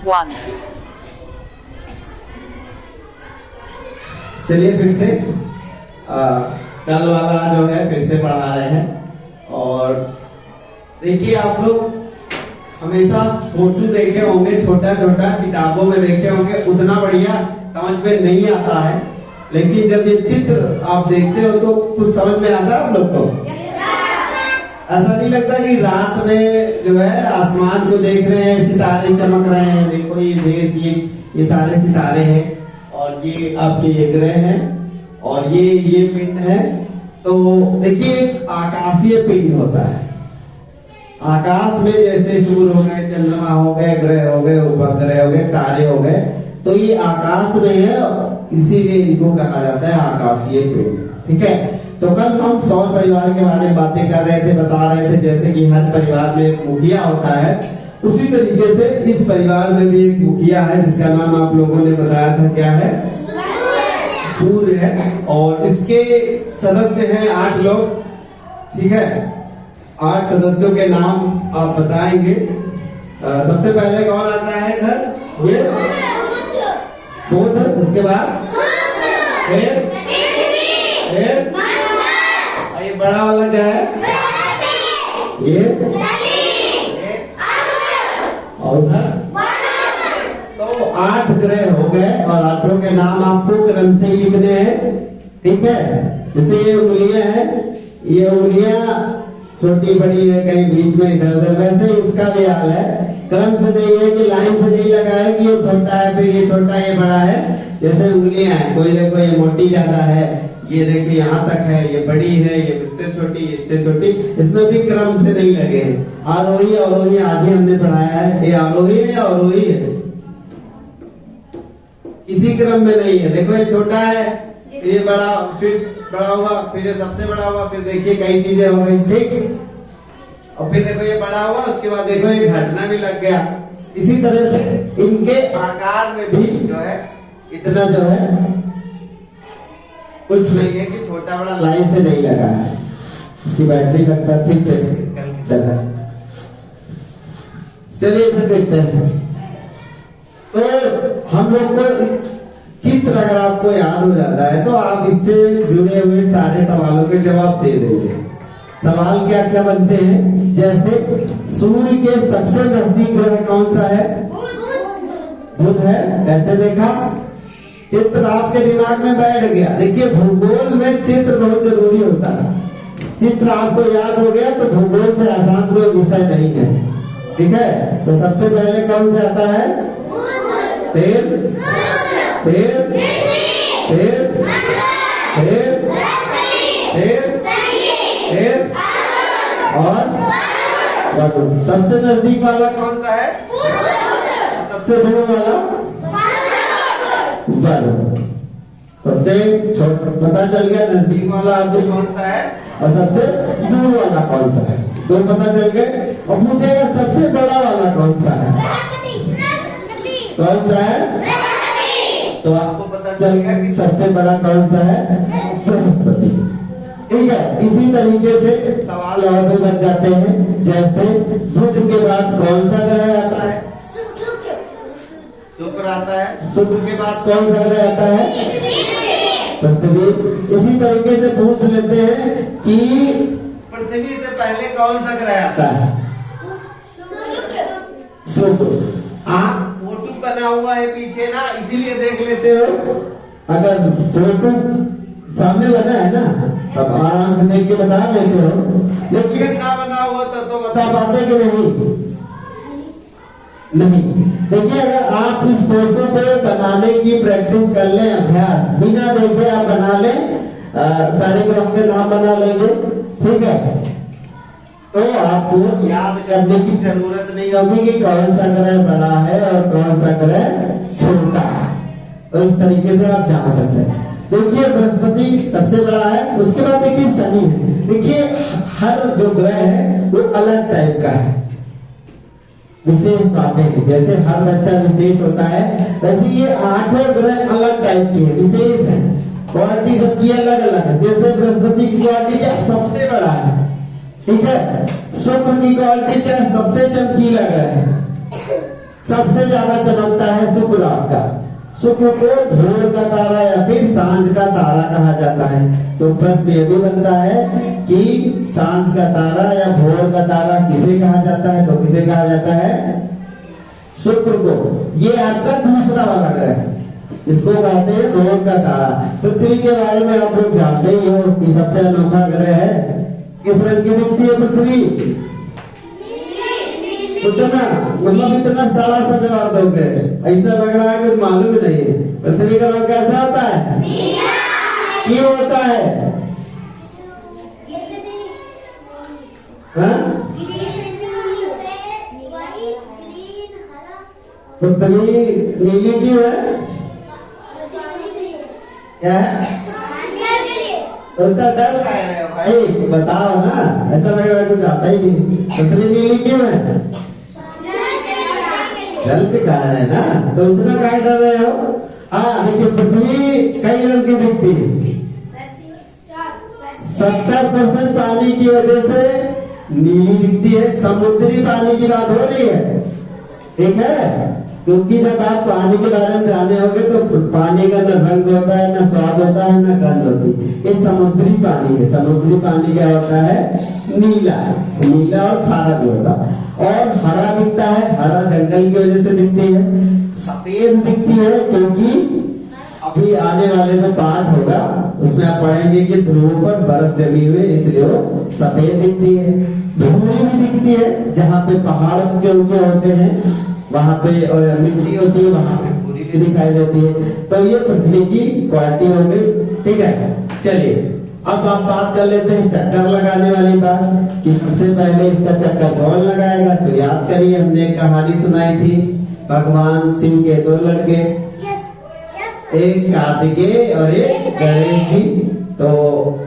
1. चलिए फिर से कल वाला जो है फिर से पढ़ा रहे हैं। और देखिए आप लोग हमेशा फोटो देखे होंगे, छोटा छोटा किताबों में देखे होंगे, उतना बढ़िया समझ में नहीं आता है, लेकिन जब ये चित्र आप देखते हो तो कुछ समझ में आता है आप लोग को। ऐसा नहीं लगता कि रात में जो है आसमान को देख रहे हैं, सितारे चमक रहे हैं, देखो ये सारे सितारे हैं और ये आपके ये ग्रह हैं और ये पिंड है। तो देखिए एक आकाशीय पिंड होता है। आकाश में जैसे सूर्य हो गए, चंद्रमा हो गए, ग्रह हो गए, उपग्रह हो गए, तारे हो गए, तो ये आकाश में है, इसीलिए इनको कहा जाता है आकाशीय पिंड। ठीक है, तो कल हम सौर परिवार के बारे में बातें कर रहे थे, बता रहे थे जैसे कि हर परिवार में एक मुखिया होता है, उसी तरीके से इस परिवार में भी एक मुखिया है जिसका नाम आप लोगों ने बताया था, क्या है? सूर्य है। और इसके सदस्य हैं 8 लोग। ठीक है, 8 सदस्यों के नाम आप बताएंगे। सबसे पहले कौन आता है इधर? ये बुध, उसके बाद फिर ये बड़ा वाला क्या है? ये और उधर तो 8 ग्रह हो गए और 8 के नाम आपको क्रम से लिखने हैं। ठीक है, जैसे ये उंगलियां हैं, ये उंगलियां छोटी बड़ी है, कहीं बीच में इधर उधर, वैसे इसका भी हाल है। क्रम से देखिए कि लाइन से नहीं लगा है कि ये छोटा है फिर ये छोटा, ये बड़ा है। जैसे उंगलियां हैं, कोई देखो ये मोटी ज्यादा है, ये देखिए यहाँ तक है, ये बड़ी है, ये इससे छोटी, इससे छोटी, इसमें भी क्रम से नहीं लगे हैं। आरोही अवरोही आज ही हमने पढ़ाया है, ये आरोही है या अवरोही है, इसी क्रम में नहीं है। देखो ये छोटा है, फिर ये बड़ा, फिर बड़ा हुआ, फिर ये सबसे बड़ा हुआ, फिर देखिए कई चीजें हो गई। ठीक, और फिर देखो ये बड़ा हुआ, उसके बाद देखो ये घटना भी लग गया। इसी तरह से इनके आकार में भी जो है इतना जो है कुछ नहीं है कि छोटा बड़ा लाइन से नहीं लगा है। इसकी बैटरी लगता है ठीक चलेगा। चलिए फिर देखते हैं। तो हम लोग को चित्र अगर आपको याद हो जाता है तो आप इससे जुड़े हुए सारे सवालों के जवाब दे देंगे। सवाल क्या क्या बनते हैं? जैसे सूर्य के सबसे नजदीक ग्रह कौन सा है? बुध है। कैसे देखा? चित्र आपके दिमाग में बैठ गया। देखिए भूगोल में चित्र बहुत जरूरी होता है। चित्र आपको याद हो गया तो भूगोल से आसान कोई विषय नहीं है। ठीक है, तो सबसे पहले कौन से आता है? फिर और सबसे नजदीक वाला कौन सा है? सबसे दूर वाला सबसे छोटा, पता चल गया नजदीक वाला आदमी कौन सा है और सबसे दूर वाला कौन सा है, दो पता चल गए। और पूछेगा सबसे बड़ा वाला कौन सा है? कौन सा है? तो आपको पता चल गया कि सबसे बड़ा कौन सा है? बृहस्पति। ठीक है, इसी तरीके से सवाल और भी बन जाते हैं। जैसे बुध के बाद कौन सा ग्रह आता है? शुक्र आता है। शुक्र के बाद कौन सा ग्रह आता है? पृथ्वी। इसी तरीके से पूछ लेते हैं कि पृथ्वी से पहले कौन सा ग्रह आता है? शुक्र। आप फोटो बना हुआ है पीछे ना, इसीलिए देख लेते हो। अगर फोटो सामने बना है ना तब आराम से देख के बता लेते हो, लेकिन ना बना हुआ तो बता पाते कि नहीं। देखिए अगर आप इस फोटो पे बनाने की प्रैक्टिस कर लें, अभ्यास बिना देखे आप बना लें, सारे ग्रह के नाम बना लेंगे। ठीक है, तो आपको याद करने की जरूरत नहीं होगी कि कौन सा ग्रह बड़ा है और कौन सा ग्रह छोटा है। तो इस तरीके से आप जान सकते हैं। देखिए बृहस्पति सबसे बड़ा है, उसके बाद देखिए शनि है। देखिए हर जो ग्रह है वो अलग टाइप का है, विशेष बातें हैं। जैसे हर बच्चा विशेष होता है, वैसे ये 8 ग्रह अलग टाइप के हैं, विशेष है। क्वालिटी सबकी अलग अलग है। जैसे बृहस्पति की क्वालिटी क्या? सबसे बड़ा है। ठीक है, शुक्र की क्वालिटी क्या? सबसे चमकीला ग्रह है। सबसे ज्यादा चमकता है शुक्र आपका। शुक्र को भोर का तारा या फिर सांझ का तारा कहा जाता है। तो प्रश्न ये भी बनता है कि सांझ का तारा या भोर का तारा किसे कहा जाता है? तो किसे कहा जाता है? शुक्र को। ये आपका दूसरा वाला ग्रह है, इसको कहते हैं भोर का तारा। पृथ्वी के बारे में आप लोग जानते ही हो कि सबसे अनोखा ग्रह है। किस रंग की दिखती है पृथ्वी? उतना मतलब इतना सारा सा जवाब दोगे, ऐसा लग रहा है कि मालूम ही नहीं है। पृथ्वी का रंग कैसा होता है? क्यों होता है? पृथ्वी नीली क्यों है? क्या है? उतना डर लग रहा है भाई, बताओ ना, ऐसा लग रहा है कुछ आता ही नहीं। पृथ्वी नीली क्यों है? जल के कारण है ना, तो उतना काहे डर रहे हो? हाँ देखिए, पृथ्वी कई रंग की दिखती है। 70% पानी की वजह से नीली दिखती है। समुद्री पानी की बात हो रही है, ठीक है? क्योंकि जब आप पानी के बारे में जाने होगे तो पानी का न रंग होता है, न स्वाद होता है, न गंध होती है। ये समुद्री पानी है। समुद्री पानी क्या होता है? नीला, नीला और खारा भी होता है। और हरा दिखता है, हरा जंगल की वजह से दिखती है। सफेद दिखती है क्योंकि अभी आने वाले जो पाठ होगा उसमें आप पढ़ेंगे कि ध्रुव पर बर्फ जमी हुई, इसलिए वो सफेद दिखती है। भूरी भी दिखती है, जहाँ पे पहाड़ ऊंचे ऊंचे होते हैं वहां पे और मिट्टी होती है, वहां पे पूरी भी दिखाई देती है। तो ये पृथ्वी की क्वालिटी हो गई, ठीक है? चलिए अब आप बात कर लेते हैं चक्कर लगाने वाली बात कि सबसे पहले इसका चक्कर कौन लगाएगा। तो याद करिए, हमने एक कहानी सुनाई थी, भगवान शिव के दो लड़के, एक कार्तिकेय और एक गणेश जी। तो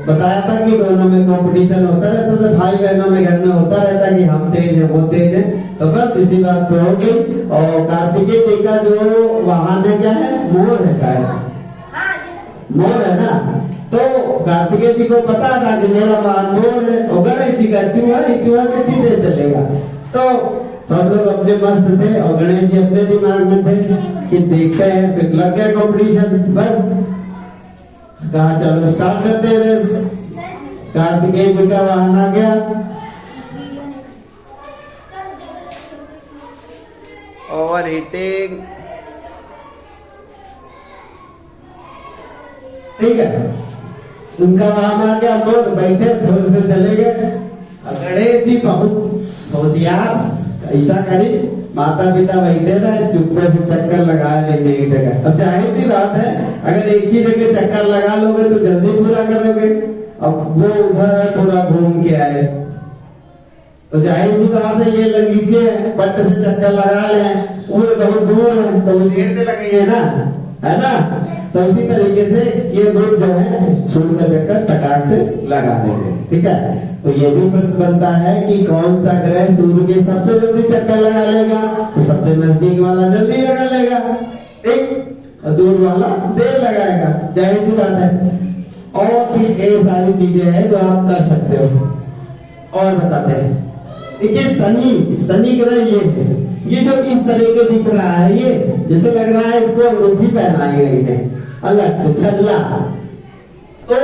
बताया था कि दोनों में कंपटीशन होता रहता था, भाई बहनों में घर में होता रहता कि हम तेज हैं वो तेज हैं। तो बस इसी बात पे हो गई। और कार्तिकेय जी का जो वाहन है क्या है? मोर है शायद, मोर है ना। तो कार्तिकेय जी को पता था कि मेरा वाहन मोर है, और गणेश जी का चूहा, चूहा के सीधे चलेगा। तो सब लोग अपने मस्त थे और गणेश जी अपने दिमाग में थे कि देखते हैं। फिर लग गया कंपटीशन, बस कहा चलो स्टार्ट करते हैं रेस। कार्तिकेय जी का वाहन आ गया, ओवर हीटिंग, ठीक है। उनका वाहन आ गया, मोर बैठे थोड़े से चले गए। गणेश जी बहुत होशियार, ऐसा करी माता पिता बैठे रहे चुप्पे से चक्कर लगा लेंगे एक जगह। अब जाहिर सी बात है, अगर एक ही जगह चक्कर लगा लोगे तो जल्दी पूरा करोगे। अब वो उधर पूरा घूम के आए, तो जाहिर सी बात है ये लगीचे हैं, पट से चक्कर लगा ले, वो बहुत दूर है तो देर से लगेंगे ना, है ना? तो इसी तरीके से ये लोग जो है सूर्य का चक्कर फटाक से लगा देंगे, ठीक है? तो ये भी प्रश्न बनता है कि कौन सा ग्रह सूर्य के सबसे जल्दी चक्कर लगा लेगा? तो सबसे नजदीक वाला जल्दी लगा लेगा, ठीक, और दूर वाला देर लगाएगा, जाहिर सी बात है। और भी कई सारी चीजें हैं जो आप कर सकते हो। और बताते हैं, देखिए शनि ग्रह ये जो इस तरह के दिख रहा है, ये जैसे लग रहा है इसको अंगूठी पहनाई गई है अलग से छल्ला। तो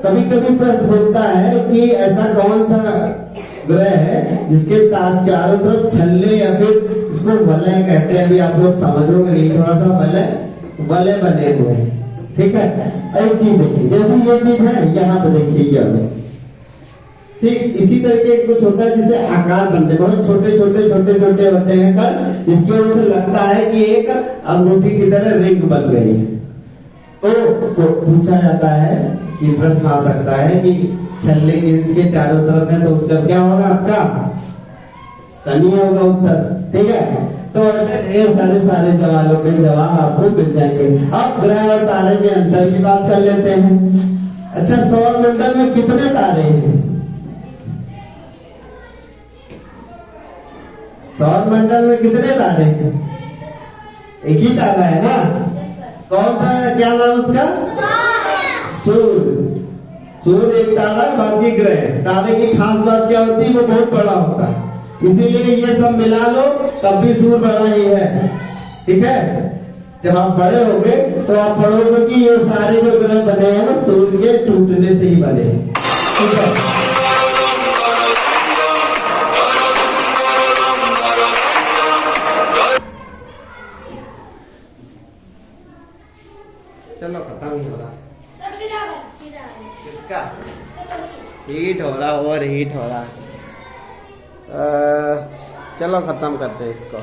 कभी कभी प्रश्न होता है कि ऐसा कौन सा ग्रह है जिसके चारों तरफ छल्ले या फिर उसको वलय कहते हैं, अभी आप लोग समझोगे थोड़ा सा, वलय बने हुए हैं, ठीक है? एक चीज देखिए, जैसे ये चीज है यहाँ पे देखिए, क्या ठीक इसी तरीके कुछ होता है जिससे आकार बनते हैं, बहुत छोटे छोटे होते हैं कण, जिसकी वजह से लगता है कि एक अंगूठी की तरह रिंग बन गई है। तो पूछा जाता है कि प्रश्न आ सकता है कि छल्ले किसके चारों तरफ है, तो उत्तर क्या होगा आपका? शनि होगा उत्तर, ठीक है? तो ऐसे ढेर सारे सवालों के जवाब आपको मिल जाएंगे। अब ग्रह और तारे के अंतर की बात कर लेते हैं। अच्छा, सौर मंडल में कितने तारे हैं? सौर मंडल में कितने तारे हैं? एक ही तारा है ना? कौन सा है, क्या नाम उसका? सूर्य। सूर्य एक तारा, बाकी ग्रह। तारे की खास बात क्या होती है? वो बहुत बड़ा होता है। इसीलिए ये सब मिला लो, तब भी सूर बड़ा ही है। ठीक है, जब आप बड़े होगे तो आप पढ़ोगे कि ये सारे जो ग्रह बने हैं ना सूर्य के टूटने से ही बने हैं। ठीक है, चलो खत्म ही हो रहा। किसका हीट हो रहा और हीट हो रहा। चलो खत्म करते हैं इसको।